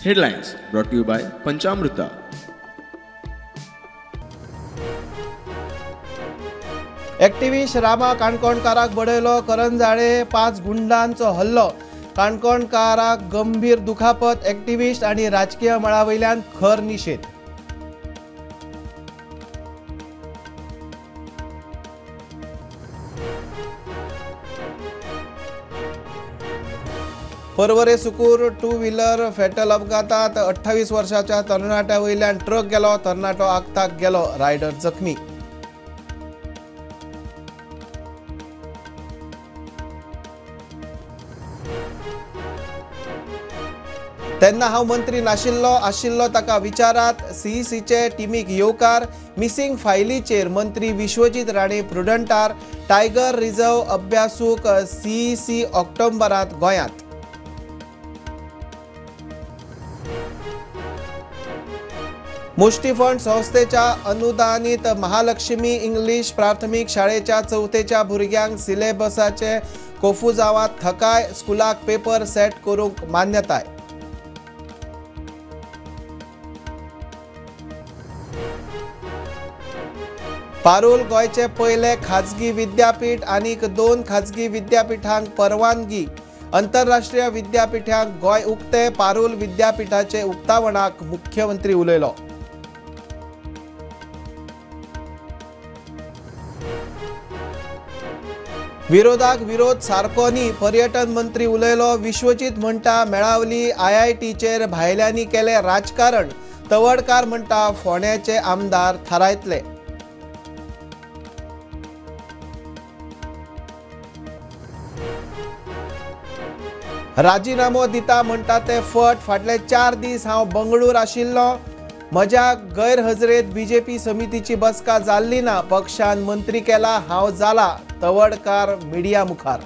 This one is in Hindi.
Headlines brought to you by Panchamrita. Activist Rama काणकोणकाराक बडयलो करंजाळे 5 गुंडांचो हल्लो काणकोणकाराक गंभीर दुखापत एक्टिविस्ट आणि राजकीय मळावयल्यान खर निषेध परवरे सुकूर 2 व्हीलर फॅटल अपघातात 28 वर्षाच्या तरणाट्या वयल्यान ट्रक गेलो तरणाटो आगताक गेलो रायडर जखमी तेन्ना हांव मंत्री नाशिल्लो आशिल्लो ताका विचारात सीईसीचे टिमीक येवकार मिसिंग फायलीचेर मंत्री विश्वजीत राणे प्रुडंटार टायगर रिझर्व अभ्यासूक सीईसी ऑक्टोबरांत गोंयांत मुष्टिफंड संस्थेच्या अनुदानित महालक्ष्मी इंग्लिश प्राथमिक शाळेच्या 4थेच्या भुरग्यांक सिलेबसाचे कोफुजावांत थकाय स्कुलाक पेपर सेट करूंक मान्यताय पारुल गोंयचे पयले खाजगी विद्यापीठ आनीक 2 खाजगी विद्यापीठांक परवानगी अंतरराष्ट्रीय विद्यापीठांक गोंय उक्ते पारुल विद्यापीठाचे उक्तावणाक मुख्यमंत्री उलयलो विरोधाक विरोध सारको न्ही पर्यटन मंत्री उलयलो विश्वजीत म्हणटा मेळावली आयआयटीचेर भायल्यांनी केले राजकारण तवडकार म्हणटा फोंड्याचे आमदार थारायतले राजीनामो दिता म्हणटा ते फट फाटले 4 दीस हांव बंगळूर आशिल्लो म्हज्या गैरहजरेत बीजेपी समितीची बसका जाल्ली ना पक्षान मंत्री केला हांव जाला तवडकार मिडिया मुखार